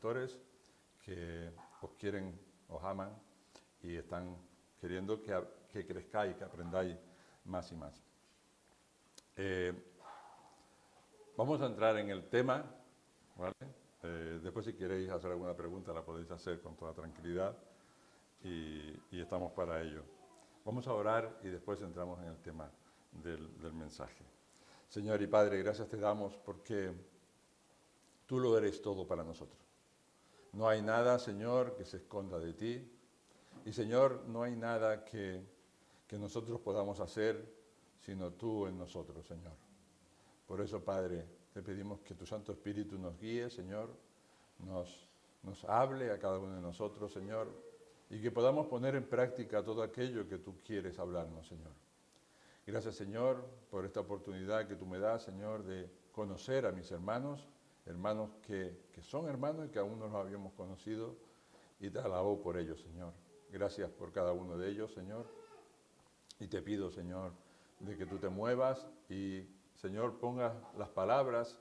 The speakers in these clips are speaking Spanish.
pastores que os quieren, os aman y están queriendo que crezcáis, que aprendáis más y más. Vamos a entrar en el tema, ¿vale? Después si queréis hacer alguna pregunta la podéis hacer con toda tranquilidad y estamos para ello. Vamos a orar y después entramos en el tema del mensaje. Señor y Padre, gracias te damos porque tú lo eres todo para nosotros. No hay nada, Señor, que se esconda de ti. Y, Señor, no hay nada que nosotros podamos hacer sino tú en nosotros, Señor. Por eso, Padre, te pedimos que tu Santo Espíritu nos guíe, Señor, nos hable a cada uno de nosotros, Señor, y que podamos poner en práctica todo aquello que tú quieres hablarnos, Señor. Gracias, Señor, por esta oportunidad que tú me das, Señor, de conocer a mis hermanos, hermanos que son hermanos y que aún no los habíamos conocido, y te alabo por ellos, Señor. Gracias por cada uno de ellos, Señor, y te pido, Señor, de que tú te muevas y, Señor, pongas las palabras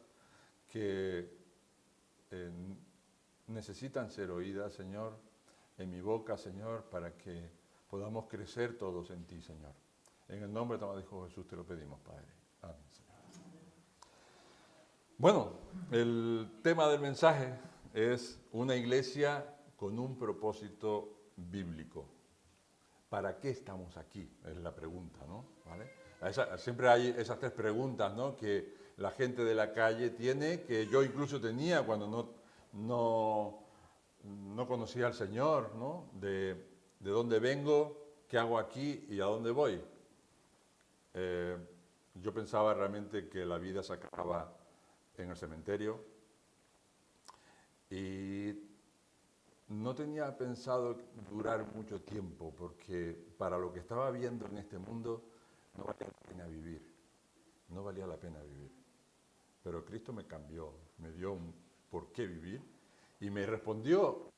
que necesitan ser oídas, Señor, en mi boca, Señor, para que podamos crecer todos en ti, Señor. En el nombre de tu Hijo Jesús te lo pedimos, Padre. Amén, Señor. Bueno, el tema del mensaje es una iglesia con un propósito bíblico. ¿Para qué estamos aquí? Es la pregunta, ¿no? ¿Vale? Siempre hay esas tres preguntas, ¿no?, que la gente de la calle tiene, que yo incluso tenía cuando no conocía al Señor, ¿no? De dónde vengo, qué hago aquí y a dónde voy. Yo pensaba realmente que la vida se acababa en el cementerio y no tenía pensado durar mucho tiempo porque para lo que estaba viendo en este mundo no valía la pena vivir, no valía la pena vivir. Pero Cristo me cambió, me dio un por qué vivir y me respondió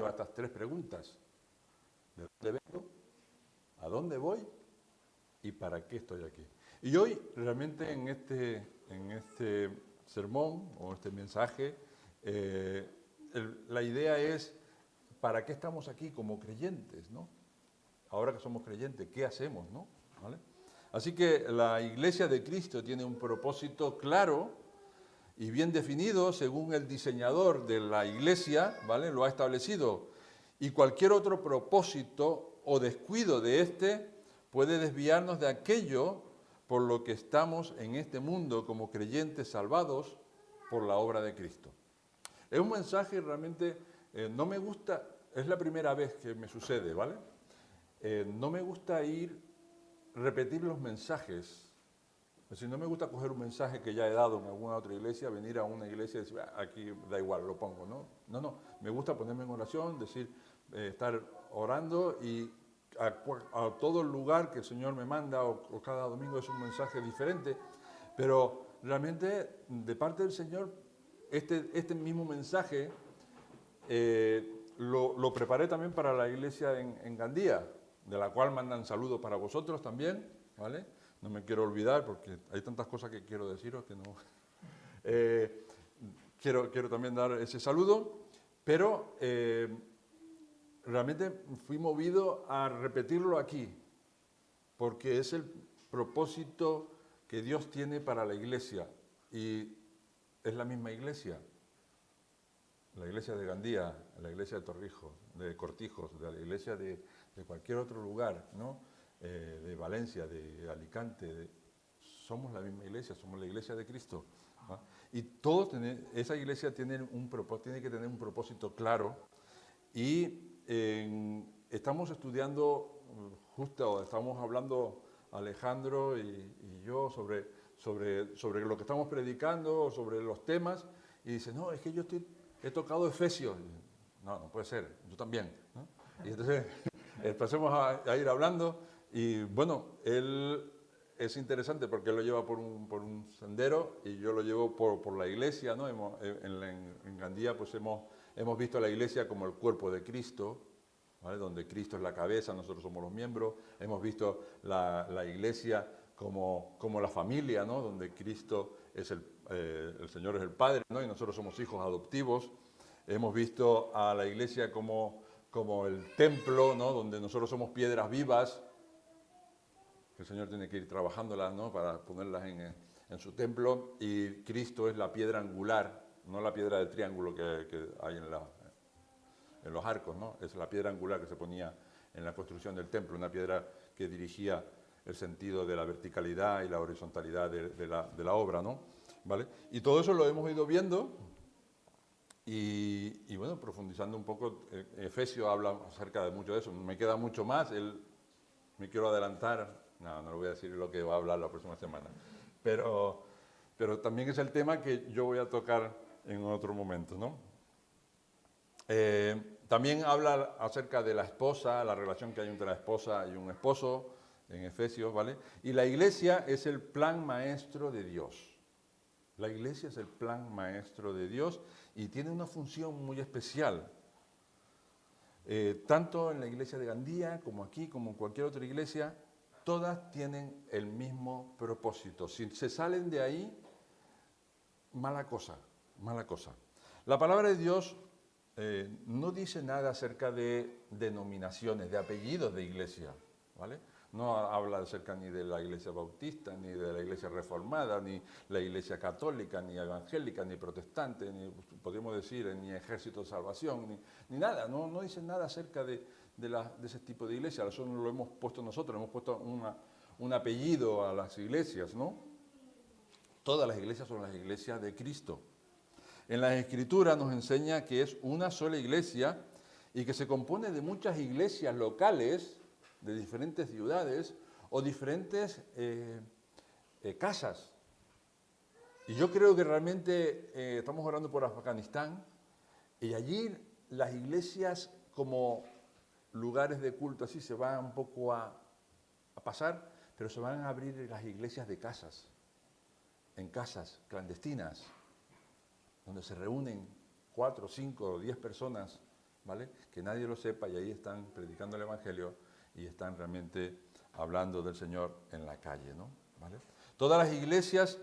a estas tres preguntas. ¿De dónde vengo? ¿A dónde voy? ¿Y para qué estoy aquí? Y hoy realmente en este sermón o este mensaje, la idea es ¿para qué estamos aquí como creyentes, ¿no? Ahora que somos creyentes, ¿qué hacemos, no? ¿Vale? Así que la Iglesia de Cristo tiene un propósito claro y bien definido según el diseñador de la Iglesia, ¿vale?, lo ha establecido. Y cualquier otro propósito o descuido de este puede desviarnos de aquello por lo que estamos en este mundo como creyentes salvados por la obra de Cristo. Es un mensaje realmente, no me gusta, es la primera vez que me sucede, ¿vale? No me gusta repetir los mensajes. Es decir, no me gusta coger un mensaje que ya he dado en alguna otra iglesia, venir a una iglesia y decir, aquí da igual, lo pongo, ¿no? No, me gusta ponerme en oración, estar orando y a todo lugar que el Señor me manda o cada domingo es un mensaje diferente, pero realmente de parte del Señor este mismo mensaje lo preparé también para la iglesia en Gandía, de la cual mandan saludos para vosotros también, ¿vale? No me quiero olvidar porque hay tantas cosas que quiero deciros que no... quiero también dar ese saludo, pero realmente fui movido a repetirlo aquí, porque es el propósito que Dios tiene para la iglesia y es la misma iglesia. La iglesia de Gandía, la iglesia de Torrijos, de Cortijos, de la iglesia de cualquier otro lugar, ¿no? De Valencia, de Alicante, somos la misma iglesia, somos la iglesia de Cristo, ¿no? Y esa iglesia tiene que tener un propósito claro y estamos estudiando, estamos hablando Alejandro y yo sobre lo que estamos predicando, sobre los temas, y dice, no, es que yo he tocado Efesios. No puede ser, yo también, ¿no? Y entonces empecemos a ir hablando y bueno, él es interesante porque él lo lleva por un sendero y yo lo llevo por la iglesia, ¿no? En Gandía pues hemos visto a la iglesia como el cuerpo de Cristo, ¿vale?, donde Cristo es la cabeza, nosotros somos los miembros. Hemos visto la iglesia como la familia, ¿no?, donde Cristo es el Señor es el Padre, ¿no?, y nosotros somos hijos adoptivos. Hemos visto a la iglesia como el templo, ¿no? Donde nosotros somos piedras vivas, que el Señor tiene que ir trabajándolas, ¿no? Para ponerlas en su templo, y Cristo es la piedra angular, no la piedra del triángulo que hay en los arcos, ¿no? Es la piedra angular que se ponía en la construcción del templo, una piedra que dirigía el sentido de la verticalidad y la horizontalidad de la obra, ¿no? ¿Vale? Y todo eso lo hemos ido viendo y bueno, profundizando un poco, Efesios habla acerca de mucho de eso. Me queda mucho más, me quiero adelantar, no lo voy a decir lo que va a hablar la próxima semana, pero también es el tema que yo voy a tocar en otro momento, ¿no? También habla acerca de la esposa, la relación que hay entre la esposa y un esposo, en Efesios, ¿vale? Y la iglesia es el plan maestro de Dios. La iglesia es el plan maestro de Dios y tiene una función muy especial. Tanto en la iglesia de Gandía, como aquí, como en cualquier otra iglesia, todas tienen el mismo propósito. Si se salen de ahí, mala cosa, mala cosa. La palabra de Dios no dice nada acerca de denominaciones, de apellidos de iglesia, ¿vale? No habla acerca ni de la iglesia bautista, ni de la iglesia reformada, ni la iglesia católica, ni evangélica, ni protestante, ni podríamos decir, ni ejército de salvación, ni nada. No dice nada acerca de ese tipo de iglesia. Eso no lo hemos puesto nosotros, hemos puesto un apellido a las iglesias, ¿no? Todas las iglesias son las iglesias de Cristo. En las Escrituras nos enseña que es una sola iglesia y que se compone de muchas iglesias locales de diferentes ciudades o diferentes casas. Y yo creo que realmente estamos orando por Afganistán y allí las iglesias como lugares de culto así se van un poco a pasar, pero se van a abrir las iglesias de casas, en casas clandestinas, donde se reúnen 4, 5 o 10 personas, ¿vale? Que nadie lo sepa y ahí están predicando el Evangelio y están realmente hablando del Señor en la calle, ¿no? ¿Vale? Todas las iglesias,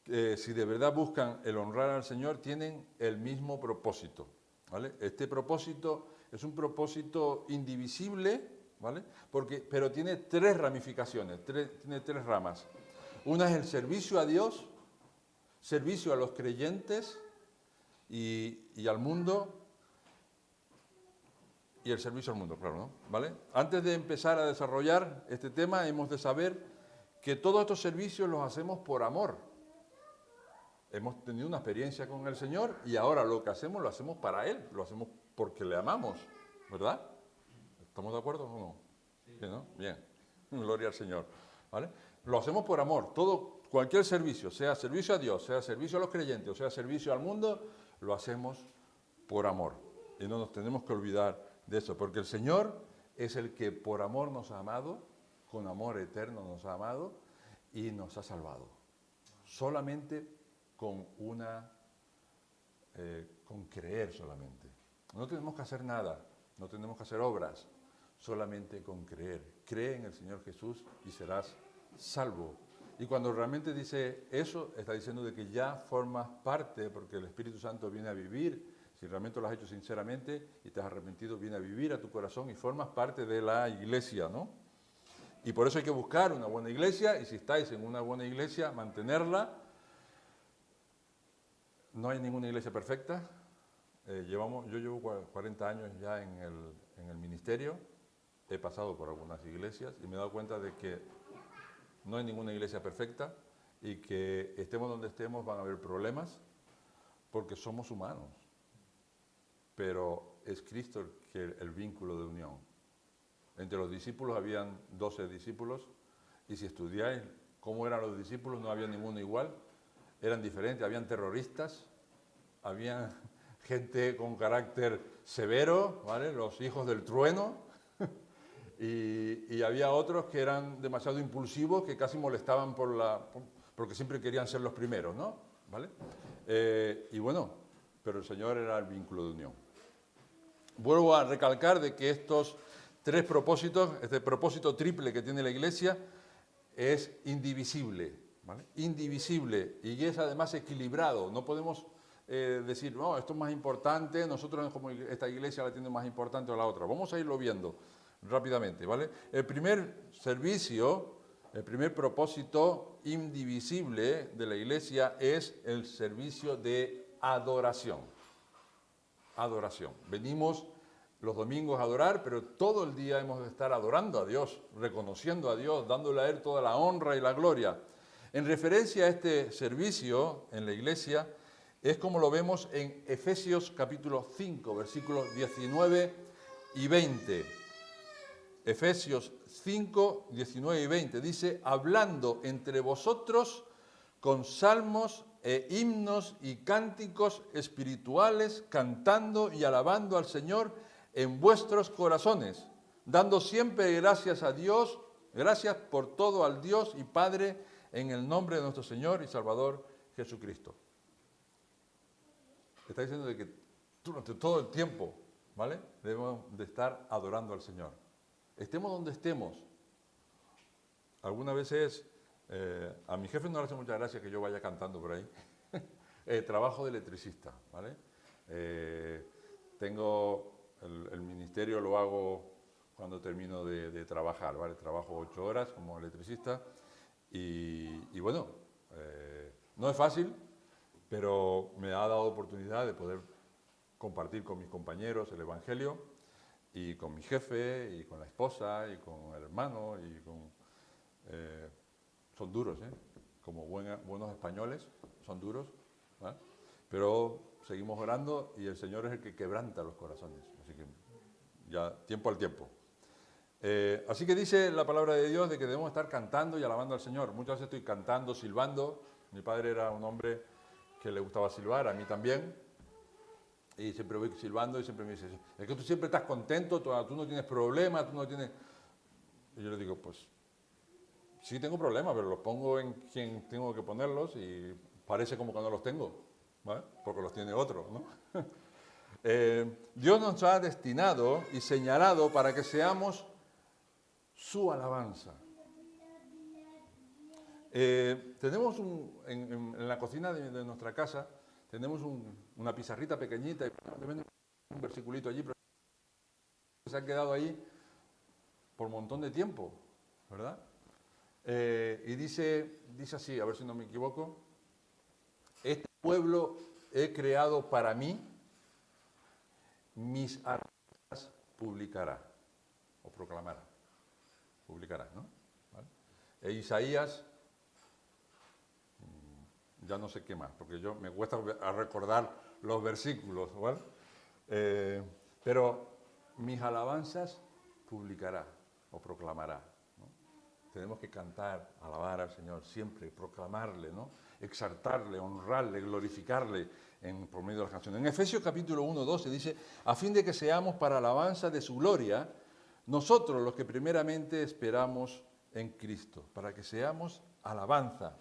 si de verdad buscan el honrar al Señor, tienen el mismo propósito, ¿vale? Este propósito es un propósito indivisible, ¿vale? Pero tiene 3 ramificaciones, tiene 3 ramas. Una es el servicio a Dios, servicio a los creyentes y al mundo, y el servicio al mundo, claro, ¿no? ¿Vale? Antes de empezar a desarrollar este tema, hemos de saber que todos estos servicios los hacemos por amor. Hemos tenido una experiencia con el Señor y ahora lo que hacemos lo hacemos para Él, lo hacemos porque le amamos, ¿verdad? ¿Estamos de acuerdo o no? Sí. ¿Sí, no? Bien, gloria al Señor, ¿vale? Lo hacemos por amor, cualquier servicio, sea servicio a Dios, sea servicio a los creyentes, o sea servicio al mundo, lo hacemos por amor. Y no nos tenemos que olvidar de eso, porque el Señor es el que por amor nos ha amado, con amor eterno nos ha amado y nos ha salvado. Solamente con creer solamente. No tenemos que hacer nada, no tenemos que hacer obras, solamente con creer. Cree en el Señor Jesús y serás salvo. Y cuando realmente dice eso, está diciendo de que ya formas parte, porque el Espíritu Santo viene a vivir. Si realmente lo has hecho sinceramente y te has arrepentido, viene a vivir a tu corazón y formas parte de la iglesia, ¿no? Y por eso hay que buscar una buena iglesia, y si estáis en una buena iglesia, mantenerla. No hay ninguna iglesia perfecta. Yo llevo 40 años ya en el ministerio. He pasado por algunas iglesias y me he dado cuenta de que no hay ninguna iglesia perfecta y que estemos donde estemos van a haber problemas porque somos humanos. Pero es Cristo el vínculo de unión. Entre los discípulos habían 12 discípulos y si estudiáis cómo eran los discípulos no había ninguno igual. Eran diferentes, habían terroristas, había gente con carácter severo, ¿vale? Los hijos del trueno, y había otros que eran demasiado impulsivos, que casi molestaban porque siempre querían ser los primeros, ¿no? ¿Vale? Y bueno, pero el Señor era el vínculo de unión. Vuelvo a recalcar de que estos 3 propósitos, este propósito triple que tiene la Iglesia, es indivisible, ¿vale? Indivisible, y es además equilibrado. No podemos decir, no, esto es más importante, nosotros como esta iglesia la tiene más importante o la otra. Vamos a irlo viendo rápidamente, ¿vale? El primer servicio, el primer propósito indivisible de la iglesia es el servicio de adoración. Adoración. Venimos los domingos a adorar, pero todo el día hemos de estar adorando a Dios, reconociendo a Dios, dándole a Él toda la honra y la gloria. En referencia a este servicio en la iglesia, es como lo vemos en Efesios capítulo 5, versículos 19 y 20. Efesios 5, 19 y 20 dice, hablando entre vosotros con salmos e himnos y cánticos espirituales, cantando y alabando al Señor en vuestros corazones, dando siempre gracias a Dios, gracias por todo al Dios y Padre, en el nombre de nuestro Señor y Salvador Jesucristo. Está diciendo de que durante todo el tiempo, ¿vale?, debemos de estar adorando al Señor. Estemos donde estemos. Algunas veces a mi jefe no le hace mucha gracia que yo vaya cantando por ahí. Trabajo de electricista, ¿vale? Tengo el ministerio, lo hago cuando termino de trabajar, ¿vale? Trabajo 8 horas como electricista y bueno, no es fácil, pero me ha dado oportunidad de poder compartir con mis compañeros el Evangelio y con mi jefe y con la esposa y con el hermano y con... son duros, como buenos españoles, son duros, ¿vale? Pero seguimos orando y el Señor es el que quebranta los corazones, así que ya tiempo al tiempo. Así que dice la palabra de Dios de que debemos estar cantando y alabando al Señor. Muchas veces estoy cantando, silbando. Mi padre era un hombre que le gustaba silbar, a mí también. Y siempre voy silbando y siempre me dice, es que tú siempre estás contento, tú no tienes problemas, tú no tienes... Y yo le digo, pues sí tengo problemas, pero los pongo en quien tengo que ponerlos y parece como que no los tengo, ¿vale? Porque los tiene otro, ¿no? Dios nos ha destinado y señalado para que seamos su alabanza. Tenemos en la cocina de nuestra casa, tenemos una pizarrita pequeñita y un versiculito allí, pero se ha quedado ahí por un montón de tiempo, ¿verdad? Y dice así, a ver si no me equivoco, este pueblo he creado para mí, mis alabanzas publicará, o proclamará, publicará, ¿no? ¿Vale? E Isaías, ya no sé qué más, porque yo me cuesta a recordar los versículos, ¿vale? Pero mis alabanzas publicará o proclamará, ¿no? Tenemos que cantar, alabar al Señor siempre, proclamarle, ¿no? Exaltarle, honrarle, glorificarle por medio de las canciones. En Efesios capítulo 1, 12 dice, a fin de que seamos para alabanza de su gloria, nosotros los que primeramente esperamos en Cristo, para que seamos alabanza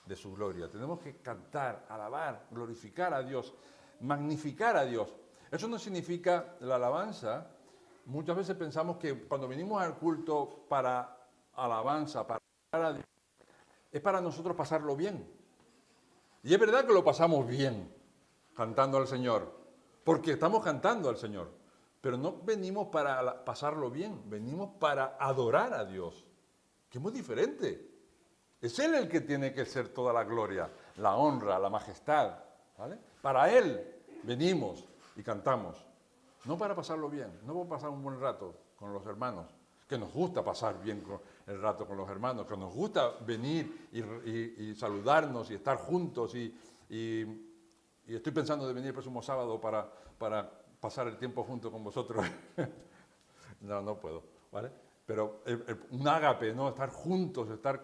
de su gloria. Tenemos que cantar, alabar, glorificar a Dios, magnificar a Dios. Eso no significa la alabanza. Muchas veces pensamos que cuando venimos al culto para alabanza, para alabar a Dios, es para nosotros pasarlo bien. Y es verdad que lo pasamos bien cantando al Señor, porque estamos cantando al Señor. Pero no venimos para pasarlo bien, venimos para adorar a Dios, que es muy diferente. Es Él el que tiene que ser toda la gloria, la honra, la majestad, ¿vale? Para Él venimos y cantamos, no para pasarlo bien, no para pasar un buen rato con los hermanos, que nos gusta pasar bien el rato con los hermanos, que nos gusta venir y saludarnos y estar juntos y estoy pensando de venir el próximo sábado para pasar el tiempo junto con vosotros. No puedo, ¿vale? Pero un ágape, ¿no? Estar juntos, estar...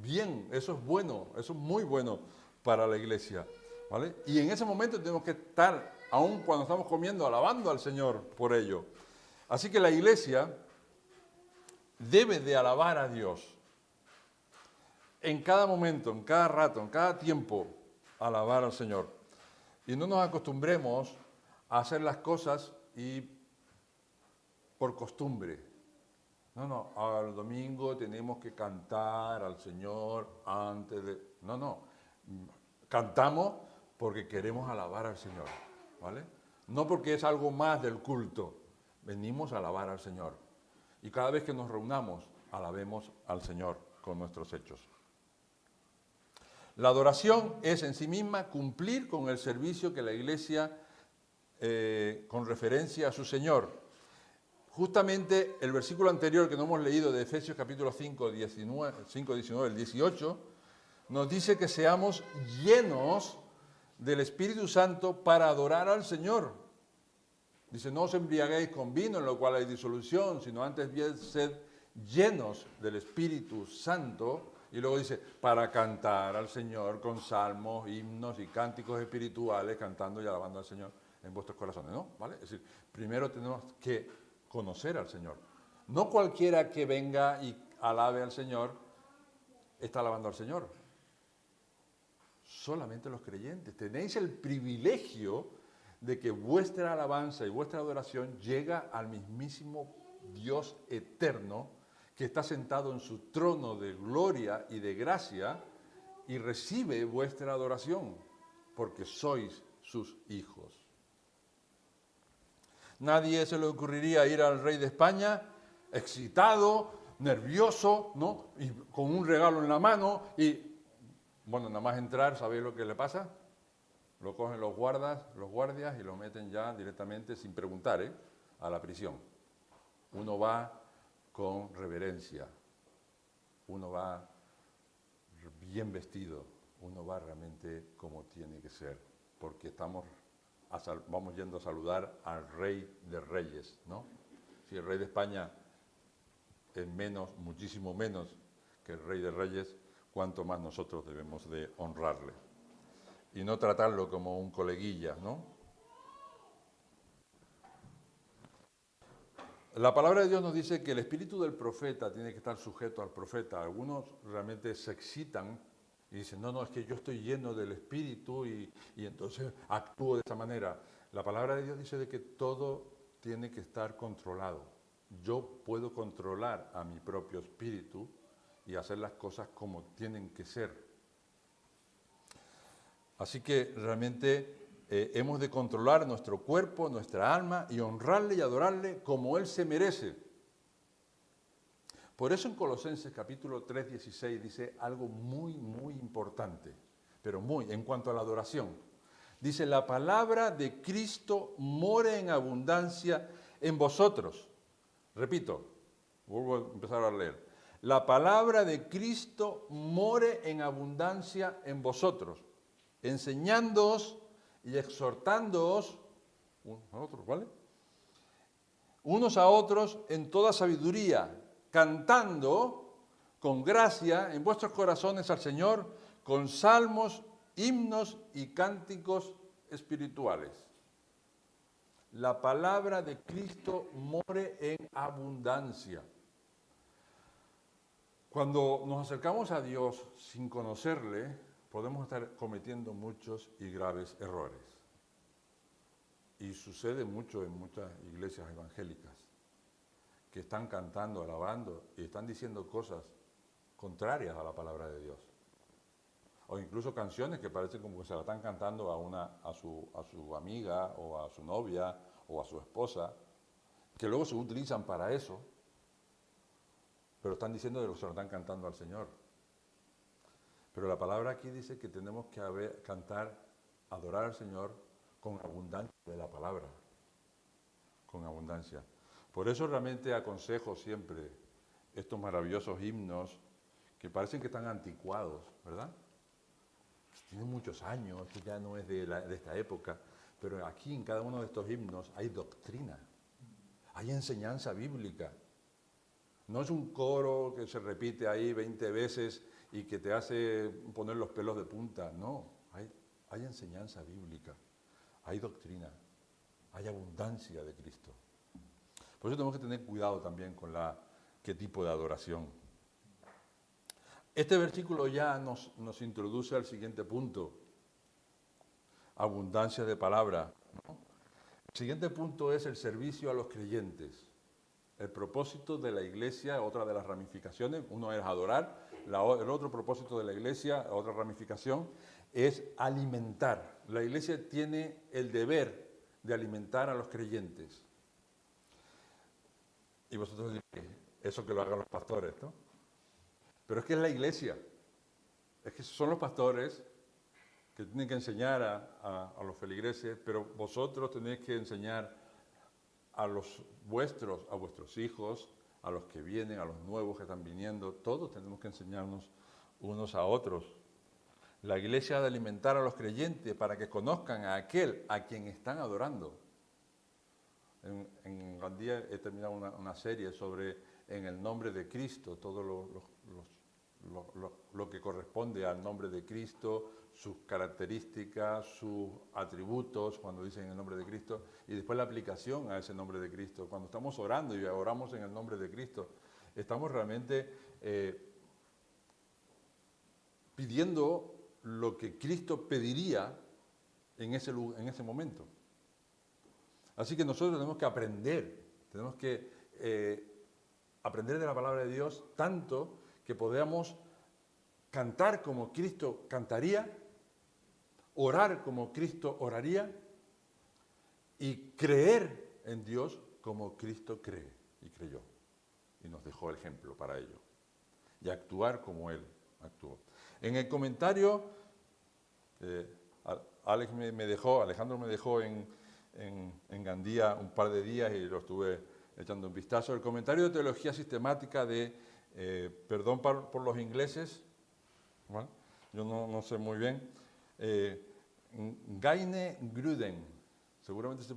bien, eso es bueno, eso es muy bueno para la iglesia, ¿vale? Y en ese momento tenemos que estar, aun cuando estamos comiendo, alabando al Señor por ello. Así que la iglesia debe de alabar a Dios en cada momento, en cada rato, en cada tiempo, alabar al Señor. Y no nos acostumbremos a hacer las cosas y por costumbre. No, al domingo tenemos que cantar al Señor antes de... No, cantamos porque queremos alabar al Señor, ¿vale? No porque es algo más del culto, venimos a alabar al Señor. Y cada vez que nos reunamos, alabemos al Señor con nuestros hechos. La adoración es en sí misma cumplir con el servicio que la Iglesia, con referencia a su Señor. Justamente el versículo anterior que no hemos leído de Efesios capítulo 5, 19, el 18, nos dice que seamos llenos del Espíritu Santo para adorar al Señor. Dice, no os embriaguéis con vino, en lo cual hay disolución, sino antes bien sed llenos del Espíritu Santo. Y luego dice, para cantar al Señor con salmos, himnos y cánticos espirituales, cantando y alabando al Señor en vuestros corazones, ¿no? ¿Vale? Es decir, primero tenemos que conocer al Señor. No cualquiera que venga y alabe al Señor está alabando al Señor. Solamente los creyentes. Tenéis el privilegio de que vuestra alabanza y vuestra adoración llega al mismísimo Dios eterno que está sentado en su trono de gloria y de gracia y recibe vuestra adoración porque sois sus hijos. Nadie se le ocurriría ir al rey de España excitado, nervioso, ¿no? Y con un regalo en la mano y, bueno, nada más entrar, ¿sabéis lo que le pasa? Lo cogen los guardias y lo meten ya directamente, sin preguntar, a la prisión. Uno va con reverencia, uno va bien vestido, uno va realmente como tiene que ser, porque vamos yendo a saludar al Rey de Reyes, ¿no? Si el Rey de España es muchísimo menos que el Rey de Reyes, cuánto más nosotros debemos de honrarle. Y no tratarlo como un coleguilla, ¿no? La palabra de Dios nos dice que el espíritu del profeta tiene que estar sujeto al profeta. Algunos realmente se excitan y dicen, no, es que yo estoy lleno del espíritu y entonces actúo de esa manera. La palabra de Dios dice de que todo tiene que estar controlado. Yo puedo controlar a mi propio espíritu y hacer las cosas como tienen que ser. Así que realmente hemos de controlar nuestro cuerpo, nuestra alma y honrarle y adorarle como Él se merece. Por eso en Colosenses capítulo 3, 16 dice algo muy, muy importante, pero en cuanto a la adoración. Dice, la palabra de Cristo more en abundancia en vosotros. Repito, vuelvo a empezar a leer. La palabra de Cristo more en abundancia en vosotros, enseñándoos y exhortándoos unos a otros en toda sabiduría, cantando con gracia en vuestros corazones al Señor, con salmos, himnos y cánticos espirituales. La palabra de Cristo more en abundancia. Cuando nos acercamos a Dios sin conocerle, podemos estar cometiendo muchos y graves errores. Y sucede mucho en muchas iglesias evangélicas, que están cantando, alabando y están diciendo cosas contrarias a la palabra de Dios. O incluso canciones que parecen como que se la están cantando a su amiga o a su novia o a su esposa, que luego se utilizan para eso, pero están diciendo que se lo están cantando al Señor. Pero la palabra aquí dice que tenemos que cantar, adorar al Señor con abundancia de la palabra, con abundancia. Por eso realmente aconsejo siempre estos maravillosos himnos que parecen que están anticuados, ¿verdad? Tienen muchos años, esto ya no es de esta época, pero aquí en cada uno de estos himnos hay doctrina, hay enseñanza bíblica. No es un coro que se repite ahí 20 veces y que te hace poner los pelos de punta, no, hay enseñanza bíblica, hay doctrina, hay abundancia de Cristo. Por eso tenemos que tener cuidado también con qué tipo de adoración. Este versículo ya nos introduce al siguiente punto, abundancia de palabra, ¿no? El siguiente punto es el servicio a los creyentes. El propósito de la iglesia, otra de las ramificaciones, uno es adorar, el otro propósito de la iglesia, otra ramificación, es alimentar. La iglesia tiene el deber de alimentar a los creyentes. Y vosotros diréis, eso que lo hagan los pastores, ¿no? Pero es que es la iglesia. Es que son los pastores que tienen que enseñar a los feligreses, pero vosotros tenéis que enseñar a vuestros hijos, a los que vienen, a los nuevos que están viniendo. Todos tenemos que enseñarnos unos a otros. La iglesia ha de alimentar a los creyentes para que conozcan a aquel a quien están adorando. En Gandía he terminado una serie sobre en el nombre de Cristo, todo lo que corresponde al nombre de Cristo, sus características, sus atributos, cuando dicen el nombre de Cristo, y después la aplicación a ese nombre de Cristo. Cuando estamos orando y oramos en el nombre de Cristo, estamos realmente pidiendo lo que Cristo pediría en ese momento. Así que nosotros tenemos que aprender aprender de la palabra de Dios tanto que podamos cantar como Cristo cantaría, orar como Cristo oraría y creer en Dios como Cristo cree y creyó. Y nos dejó el ejemplo para ello. Y actuar como Él actuó. En el comentario, Alejandro me dejó en Gandía un par de días y lo estuve echando un vistazo. El comentario de teología sistemática de, perdón por los ingleses, ¿vale? Yo no sé muy bien, Gaine Gruden, seguramente se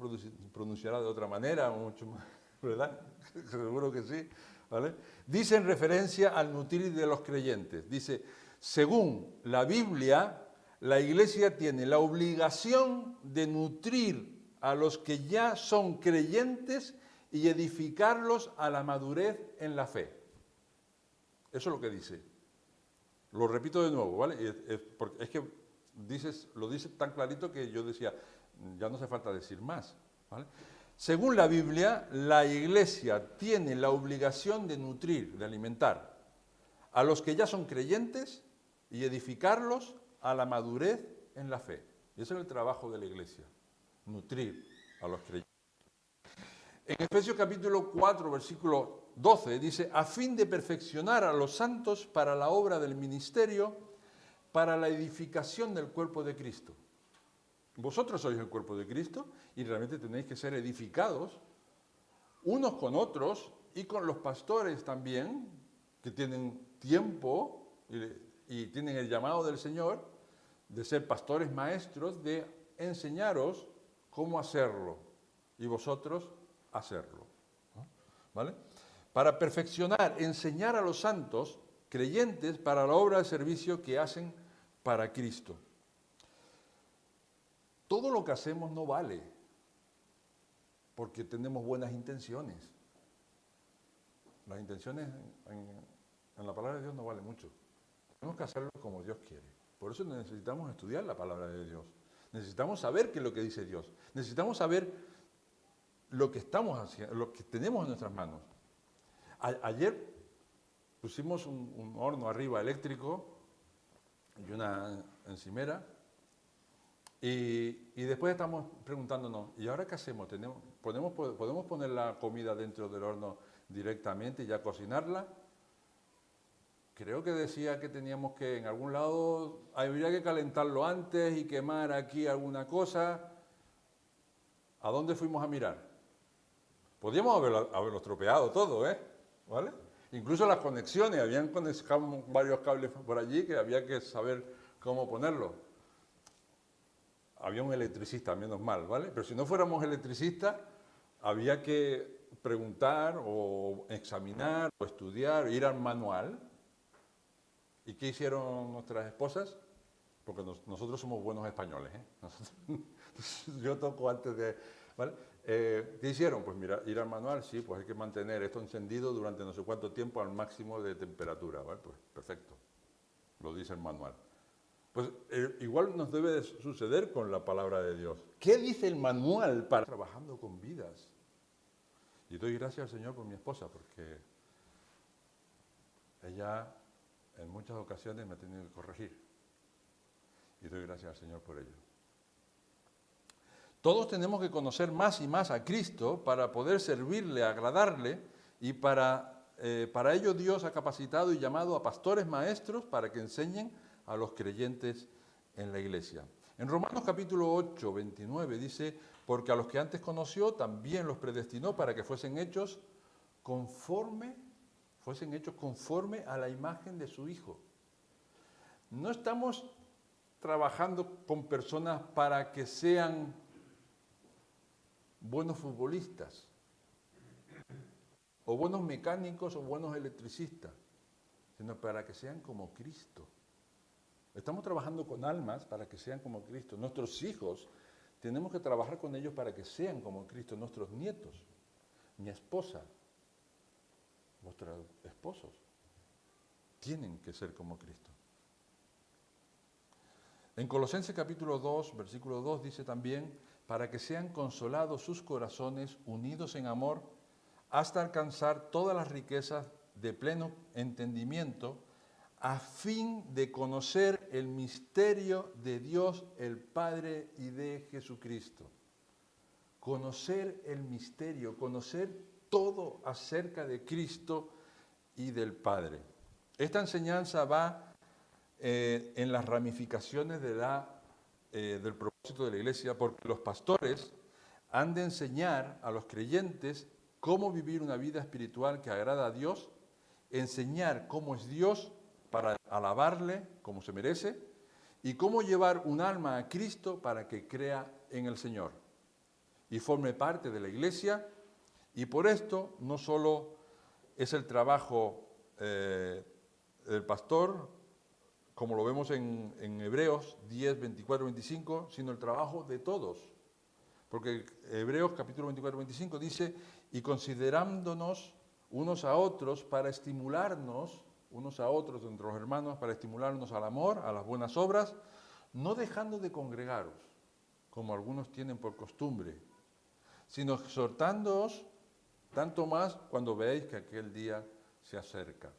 pronunciará de otra manera, mucho más, ¿verdad? Seguro que sí, ¿vale? Dice en referencia al nutrir de los creyentes, dice, según la Biblia, la Iglesia tiene la obligación de nutrir a los que ya son creyentes y edificarlos a la madurez en la fe. Eso es lo que dice. Lo repito de nuevo, ¿vale? Porque es que lo dices tan clarito que yo decía, ya no hace falta decir más, ¿vale? Según la Biblia, la Iglesia tiene la obligación de nutrir, de alimentar a los que ya son creyentes y edificarlos a la madurez en la fe. Y ese es el trabajo de la Iglesia, nutrir a los creyentes. En Efesios capítulo 4, versículo 12, dice, a fin de perfeccionar a los santos para la obra del ministerio, para la edificación del cuerpo de Cristo. Vosotros sois el cuerpo de Cristo y realmente tenéis que ser edificados unos con otros y con los pastores también, que tienen tiempo y tienen el llamado del Señor de ser pastores maestros, de enseñaros cómo hacerlo y vosotros hacerlo, ¿no? ¿Vale? Para perfeccionar, enseñar a los santos creyentes para la obra de servicio que hacen para Cristo. Todo lo que hacemos no vale porque tenemos buenas intenciones. Las intenciones en la palabra de Dios no valen mucho. Tenemos que hacerlo como Dios quiere. Por eso necesitamos estudiar la palabra de Dios. Necesitamos saber qué es lo que dice Dios. Necesitamos saber lo que estamos haciendo, lo que tenemos en nuestras manos. Ayer pusimos un horno arriba eléctrico y una encimera y después estamos preguntándonos, ¿y ahora qué hacemos? ¿Podemos poner la comida dentro del horno directamente y ya cocinarla? Creo que decía que teníamos que, en algún lado, habría que calentarlo antes y quemar aquí alguna cosa. ¿A dónde fuimos a mirar? Podríamos haberlo estropeado todo, ¿vale? Incluso las conexiones, habían varios cables por allí que había que saber cómo ponerlo. Había un electricista, menos mal, ¿vale? Pero si no fuéramos electricistas, había que preguntar o examinar o estudiar, ir al manual. ¿Y qué hicieron nuestras esposas? Porque nosotros somos buenos españoles, yo toco antes de... ¿vale? ¿Qué hicieron? Pues mira, ir al manual, sí, pues hay que mantener esto encendido durante no sé cuánto tiempo al máximo de temperatura, ¿vale? Pues perfecto, lo dice el manual. Pues igual nos debe de suceder con la palabra de Dios. ¿Qué dice el manual para trabajando con vidas? Y doy gracias al Señor por mi esposa, porque ella en muchas ocasiones me ha tenido que corregir. Y doy gracias al Señor por ello. Todos tenemos que conocer más y más a Cristo para poder servirle, agradarle, y para ello Dios ha capacitado y llamado a pastores maestros para que enseñen a los creyentes en la iglesia. En Romanos capítulo 8, 29 dice, porque a los que antes conoció también los predestinó para que fuesen hechos conforme a la imagen de su Hijo. No estamos trabajando con personas para que sean buenos futbolistas, o buenos mecánicos, o buenos electricistas, sino para que sean como Cristo. Estamos trabajando con almas para que sean como Cristo. Nuestros hijos, tenemos que trabajar con ellos para que sean como Cristo. Nuestros nietos, mi esposa, vuestros esposos, tienen que ser como Cristo. En Colosenses capítulo 2, versículo 2 dice también, para que sean consolados sus corazones, unidos en amor, hasta alcanzar todas las riquezas de pleno entendimiento, a fin de conocer el misterio de Dios el Padre y de Jesucristo. Conocer el misterio, conocer todo acerca de Cristo y del Padre. Esta enseñanza va en las ramificaciones del propósito de la iglesia, porque los pastores han de enseñar a los creyentes cómo vivir una vida espiritual que agrada a Dios, enseñar cómo es Dios para alabarle como se merece y cómo llevar un alma a Cristo para que crea en el Señor y forme parte de la iglesia. Y por esto no solo es el trabajo del pastor, como lo vemos en Hebreos 10, 24, 25, sino el trabajo de todos. Porque Hebreos capítulo 24, 25 dice, y considerándonos unos a otros para estimularnos, unos a otros entre los hermanos, para estimularnos al amor, a las buenas obras, no dejando de congregaros, como algunos tienen por costumbre, sino exhortándoos tanto más cuando veáis que aquel día se acerca.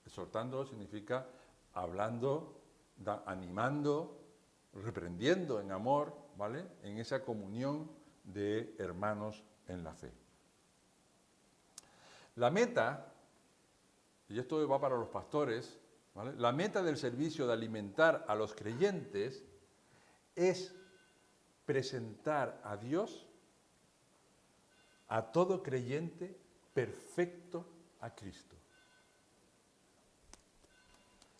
Exhortándoos significa hablando, animando, reprendiendo en amor, ¿vale? En esa comunión de hermanos en la fe. La meta, y esto va para los pastores, ¿vale? La meta del servicio de alimentar a los creyentes es presentar a Dios, a todo creyente perfecto a Cristo.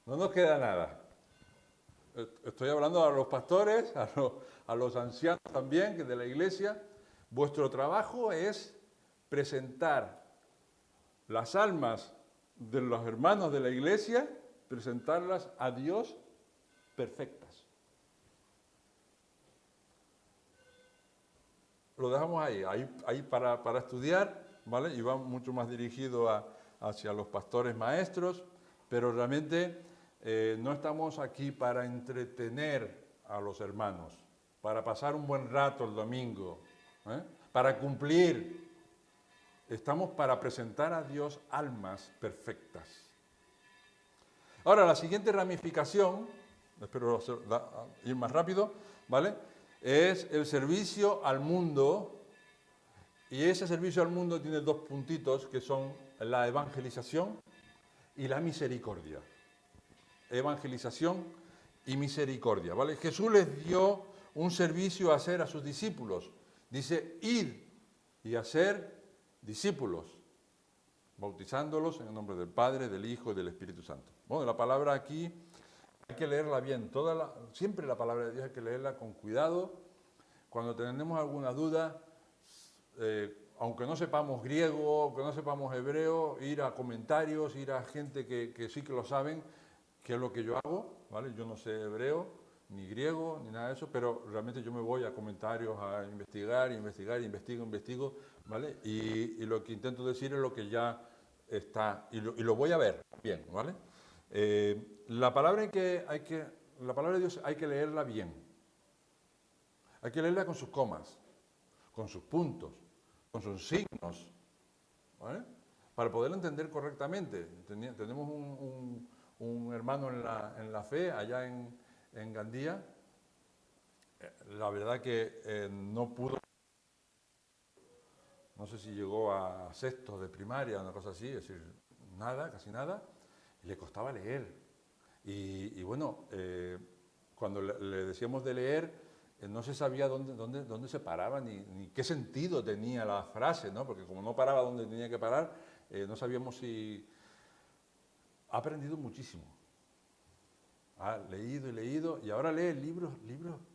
No nos queda nada. Estoy hablando a los pastores, a los ancianos también, que de la iglesia. Vuestro trabajo es presentar las almas de los hermanos de la iglesia, presentarlas a Dios perfectas. Lo dejamos ahí para estudiar, ¿vale? Y va mucho más dirigido hacia los pastores maestros, pero realmente no estamos aquí para entretener a los hermanos, para pasar un buen rato el domingo, para cumplir. Estamos para presentar a Dios almas perfectas. Ahora, la siguiente ramificación, espero ir más rápido, ¿vale? Es el servicio al mundo, y ese servicio al mundo tiene dos puntitos que son la evangelización y la misericordia. Evangelización y misericordia, ¿vale? Jesús les dio un servicio a hacer a sus discípulos. Dice, id y hacer discípulos, bautizándolos en el nombre del Padre, del Hijo y del Espíritu Santo. Bueno, la palabra aquí hay que leerla bien. Siempre la palabra de Dios hay que leerla con cuidado. Cuando tenemos alguna duda, aunque no sepamos griego, aunque no sepamos hebreo, ir a comentarios, ir a gente que sí que lo saben, que es lo que yo hago, ¿vale? Yo no sé hebreo, ni griego, ni nada de eso, pero realmente yo me voy a comentarios a investigo, ¿vale? Y lo que intento decir es lo que ya está, y lo voy a ver bien, ¿vale? La palabra de Dios hay que leerla bien. Hay que leerla con sus comas, con sus puntos, con sus signos, ¿vale? Para poderlo entender correctamente. Tenemos un hermano en la fe allá en Gandía, la verdad que no pudo, no sé si llegó a sexto de primaria, una cosa así, es decir, nada, casi nada, y le costaba leer. Y bueno, cuando le decíamos de leer, no se sabía dónde se paraba ni qué sentido tenía la frase, ¿no? Porque como no paraba donde tenía que parar, no sabíamos si... Ha aprendido muchísimo. Ha leído y leído, y ahora lee libros,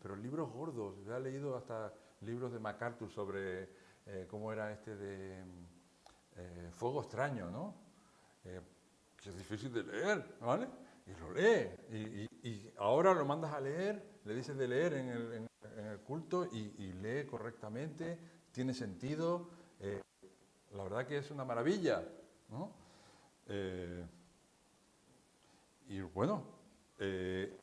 pero libros gordos. Ya ha leído hasta libros de MacArthur sobre cómo era este de Fuego Extraño, ¿no? Que es difícil de leer, ¿vale? Y lo lee. Y ahora lo mandas a leer, le dices de leer en el culto y lee correctamente, tiene sentido. La verdad que es una maravilla, ¿no? Eh, y bueno, el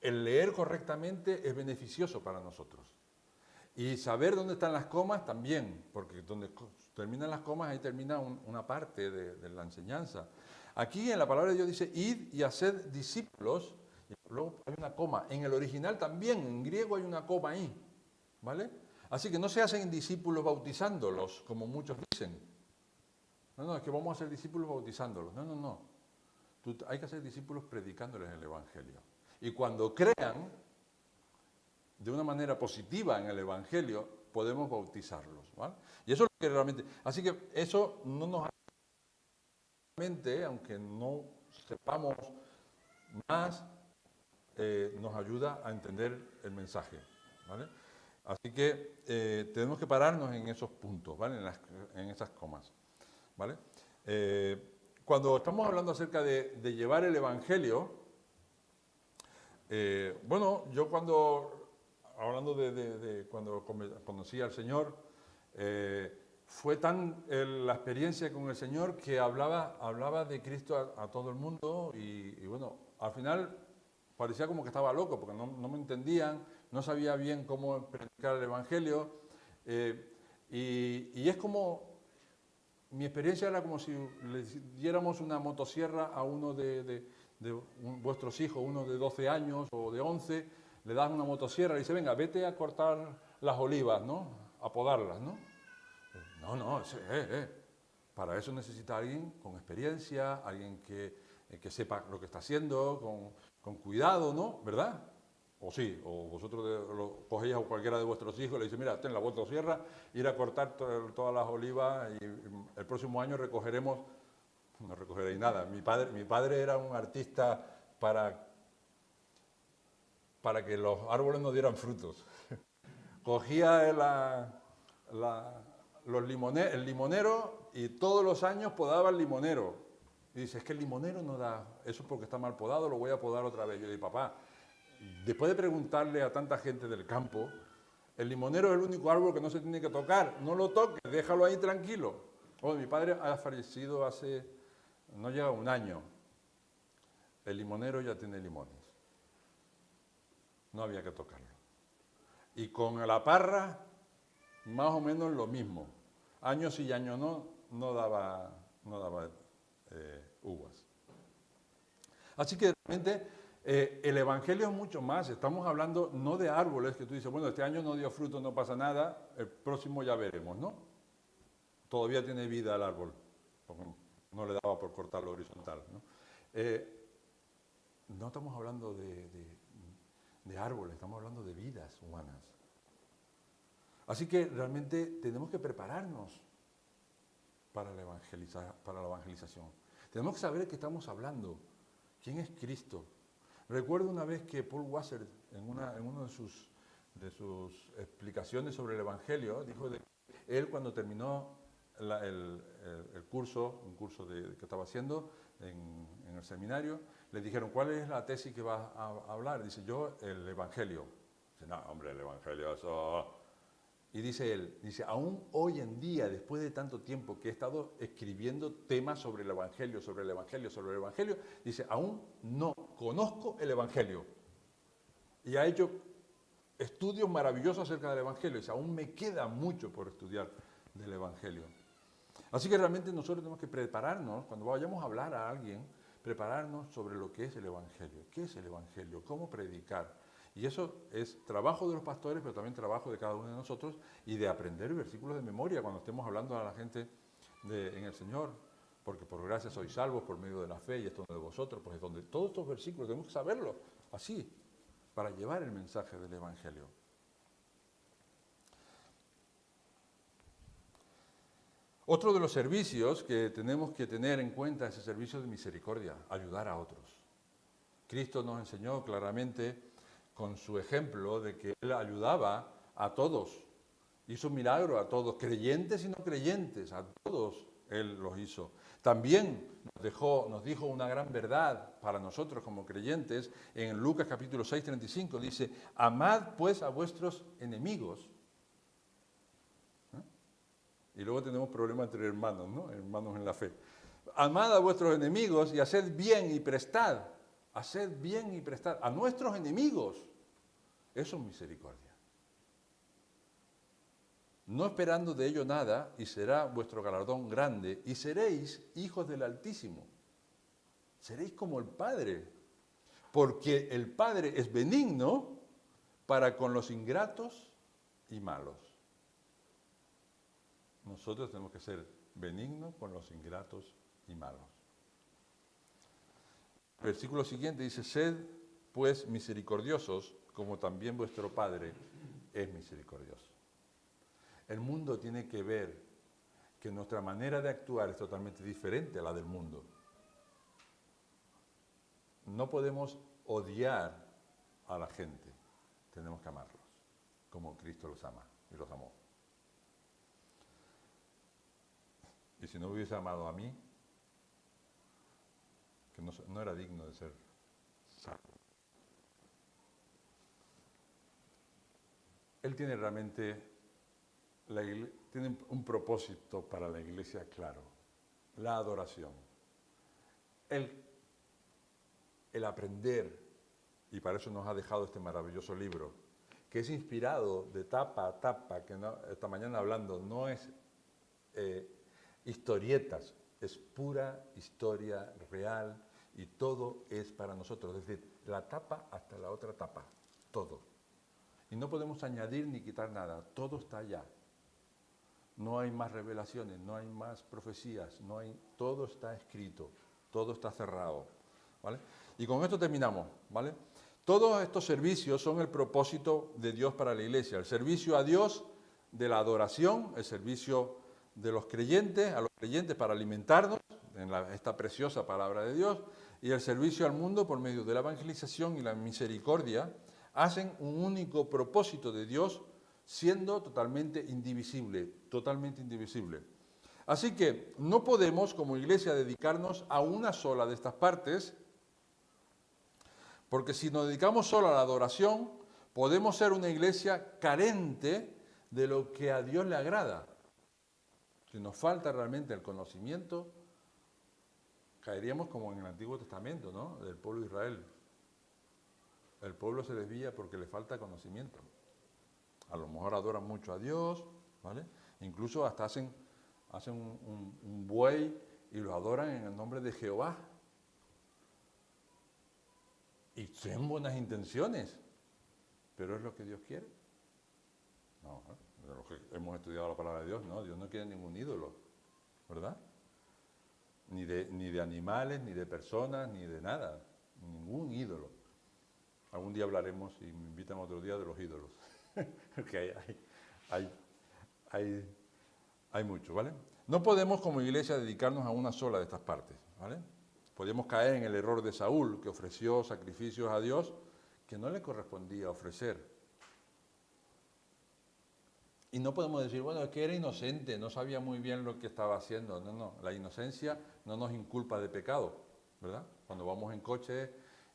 leer correctamente es beneficioso para nosotros. Y saber dónde están las comas también, porque donde terminan las comas, ahí termina una parte de la enseñanza. Aquí en la palabra de Dios dice, id y haced discípulos, y luego hay una coma. En el original también, en griego hay una coma ahí, ¿vale? Así que no se hacen discípulos bautizándolos, como muchos dicen. No, es que vamos a ser discípulos bautizándolos. No. Hay que hacer discípulos predicándoles el Evangelio. Y cuando crean de una manera positiva en el Evangelio, podemos bautizarlos, ¿vale? Y eso es lo que realmente... Así que eso no nos aunque no sepamos más, nos ayuda a entender el mensaje, ¿vale? Así que tenemos que pararnos en esos puntos, ¿vale? En esas comas, ¿vale? Cuando estamos hablando acerca de llevar el Evangelio, bueno, yo hablando de cuando conocí al Señor, fue tan la experiencia con el Señor que hablaba de Cristo a todo el mundo y bueno, al final parecía como que estaba loco porque no me entendían, no sabía bien cómo predicar el Evangelio y es como, mi experiencia era como si le diéramos una motosierra a uno de vuestros hijos, uno de 12 años o de 11, le dan una motosierra y dice, venga, vete a cortar las olivas, ¿no? A podarlas, ¿no? No, para eso necesita alguien con experiencia, alguien que sepa lo que está haciendo, con cuidado, ¿no? ¿Verdad? O sí, o vosotros lo cogéis a cualquiera de vuestros hijos y le dice, mira, ten la motosierra, ir a cortar todas las olivas y el próximo año recogeremos, no recogeréis nada. Mi padre era un artista para que los árboles no dieran frutos. Cogía el limonero y todos los años podaba el limonero. Y dice, es que el limonero no da, eso es porque está mal podado, lo voy a podar otra vez. Yo le digo, papá, después de preguntarle a tanta gente del campo, el limonero es el único árbol que no se tiene que tocar, no lo toques, déjalo ahí tranquilo. Bueno, mi padre ha fallecido hace, no llega un año. El limonero ya tiene limones. No había que tocarlo. Y con la parra, más o menos lo mismo. Años y años no daba uvas. Así que realmente el Evangelio es mucho más. Estamos hablando no de árboles que tú dices, bueno, este año no dio fruto, no pasa nada, el próximo ya veremos, ¿no? Todavía tiene vida el árbol, porque no le daba por cortarlo horizontal, ¿no? No estamos hablando de árboles, estamos hablando de vidas humanas. Así que realmente tenemos que prepararnos para la evangelización. Tenemos que saber de qué estamos hablando, quién es Cristo. Recuerdo una vez que Paul Washer, en una de sus explicaciones sobre el Evangelio, dijo que él cuando terminó el curso, un curso que estaba haciendo en el seminario, le dijeron, ¿cuál es la tesis que vas a hablar? Dice, yo, el Evangelio. Dice, no, hombre, el Evangelio, eso... Y dice él, aún hoy en día, después de tanto tiempo que he estado escribiendo temas sobre el Evangelio, dice, aún no conozco el Evangelio. Y ha hecho estudios maravillosos acerca del Evangelio. Dice, aún me queda mucho por estudiar del Evangelio. Así que realmente nosotros tenemos que prepararnos, cuando vayamos a hablar a alguien, prepararnos sobre lo que es el Evangelio. ¿Qué es el Evangelio? ¿Cómo predicar? Y eso es trabajo de los pastores, pero también trabajo de cada uno de nosotros y de aprender versículos de memoria cuando estemos hablando a la gente en el Señor. Porque por gracia sois salvos por medio de la fe y esto no de vosotros, pues es donde todos estos versículos tenemos que saberlos así, para llevar el mensaje del Evangelio. Otro de los servicios que tenemos que tener en cuenta es el servicio de misericordia, ayudar a otros. Cristo nos enseñó claramente con su ejemplo de que Él ayudaba a todos, hizo milagros a todos, creyentes y no creyentes, a todos Él los hizo. También nos dijo una gran verdad para nosotros como creyentes en Lucas capítulo 6, 35, dice, amad pues a vuestros enemigos. Y luego tenemos problemas entre hermanos, ¿no? Hermanos en la fe. Amad a vuestros enemigos y haced bien y prestad. Haced bien y prestad a nuestros enemigos. Eso es misericordia. No esperando de ello nada, y será vuestro galardón grande, y seréis hijos del Altísimo. Seréis como el Padre, porque el Padre es benigno para con los ingratos y malos. Nosotros tenemos que ser benignos con los ingratos y malos. El versículo siguiente dice, sed pues misericordiosos, como también vuestro Padre es misericordioso. El mundo tiene que ver que nuestra manera de actuar es totalmente diferente a la del mundo. No podemos odiar a la gente, tenemos que amarlos, como Cristo los ama y los amó. Y si no hubiese amado a mí, que no era digno de ser salvo. Él tiene realmente, tiene un propósito para la iglesia claro, la adoración. El aprender, y para eso nos ha dejado este maravilloso libro, que es inspirado de tapa a tapa, que esta mañana hablando no es historietas, es pura historia real y todo es para nosotros, desde la tapa hasta la otra tapa, todo. Y no podemos añadir ni quitar nada, todo está allá. No hay más revelaciones, no hay más profecías, todo está escrito, todo está cerrado, ¿vale? Y con esto terminamos, ¿vale? Todos estos servicios son el propósito de Dios para la iglesia, el servicio a Dios de la adoración, el servicio de los creyentes, a los creyentes para alimentarnos en esta preciosa palabra de Dios, y el servicio al mundo por medio de la evangelización y la misericordia, hacen un único propósito de Dios, siendo totalmente indivisible, totalmente indivisible. Así que no podemos como iglesia dedicarnos a una sola de estas partes, porque si nos dedicamos solo a la adoración, podemos ser una iglesia carente de lo que a Dios le agrada. Si nos falta realmente el conocimiento, caeríamos como en el Antiguo Testamento, ¿no? Del pueblo de Israel. El pueblo se desvía porque le falta conocimiento. A lo mejor adoran mucho a Dios, ¿vale? Incluso hasta hacen un buey y lo adoran en el nombre de Jehová. Y tienen buenas intenciones, pero ¿es lo que Dios quiere? No, de los que hemos estudiado la palabra de Dios, no, Dios no quiere ningún ídolo, ¿verdad? Ni de animales, ni de personas, ni de nada, ningún ídolo. Algún día hablaremos, y me invitan otro día, de los ídolos, porque hay mucho, ¿vale? No podemos como iglesia dedicarnos a una sola de estas partes, ¿vale? Podemos caer en el error de Saúl, que ofreció sacrificios a Dios que no le correspondía ofrecer. Y no podemos decir, bueno, es que era inocente, no sabía muy bien lo que estaba haciendo. No, la inocencia no nos inculpa de pecado, ¿verdad? Cuando vamos en coche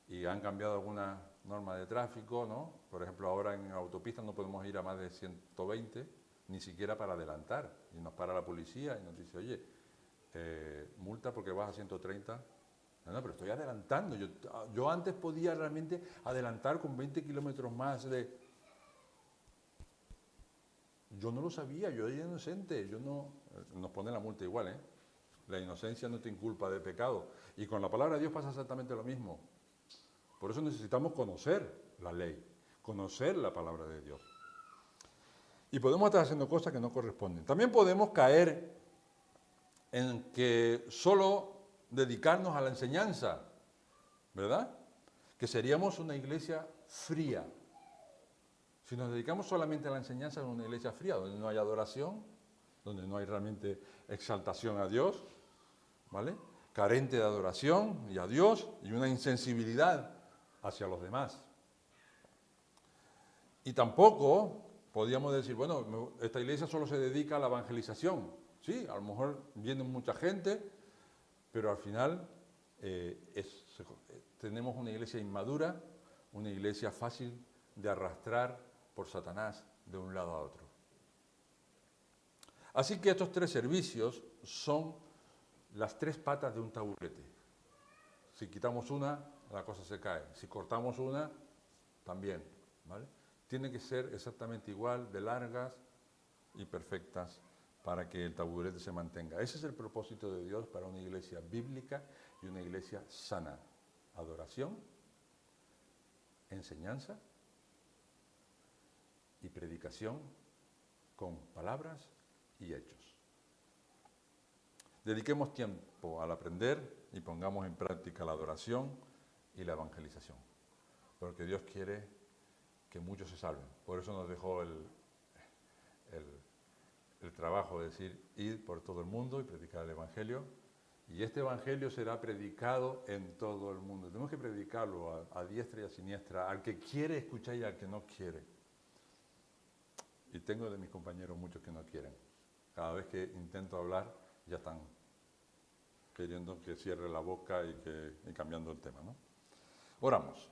y han cambiado alguna norma de tráfico, ¿no? Por ejemplo, ahora en autopistas no podemos ir a más de 120, ni siquiera para adelantar. Y nos para la policía y nos dice, oye, multa porque vas a 130. No, pero estoy adelantando. Yo antes podía realmente adelantar con 20 kilómetros más de... Yo no lo sabía, yo era inocente, nos pone la multa igual, ¿eh? La inocencia no te inculpa de pecado. Y con la palabra de Dios pasa exactamente lo mismo. Por eso necesitamos conocer la ley. conocer la palabra de Dios. Y podemos estar haciendo cosas que no corresponden. También podemos caer en que solo dedicarnos a la enseñanza, ¿verdad? Que seríamos una iglesia fría. Si nos dedicamos solamente a la enseñanza, es una iglesia fría, donde no hay adoración, donde no hay realmente exaltación a Dios, ¿vale? Carente de adoración y a Dios y una insensibilidad hacia los demás. Y tampoco podríamos decir, bueno, esta iglesia solo se dedica a la evangelización. Sí, a lo mejor viene mucha gente, pero al final tenemos una iglesia inmadura, una iglesia fácil de arrastrar por Satanás de un lado a otro. Así que estos tres servicios son las tres patas de un taburete. Si quitamos una, la cosa se cae. Si cortamos una, también, ¿vale? Tiene que ser exactamente igual, de largas y perfectas, para que el taburete se mantenga. Ese es el propósito de Dios para una iglesia bíblica y una iglesia sana. Adoración, enseñanza y predicación con palabras y hechos. Dediquemos tiempo al aprender y pongamos en práctica la adoración y la evangelización, porque Dios quiere que muchos se salven. Por eso nos dejó el trabajo de decir, id por todo el mundo y predicar el Evangelio, y este Evangelio será predicado en todo el mundo. Tenemos que predicarlo a diestra y a siniestra, al que quiere escuchar y al que no quiere. Y tengo de mis compañeros muchos que no quieren. Cada vez que intento hablar, ya están queriendo que cierre la boca y cambiando el tema, ¿no? Oramos.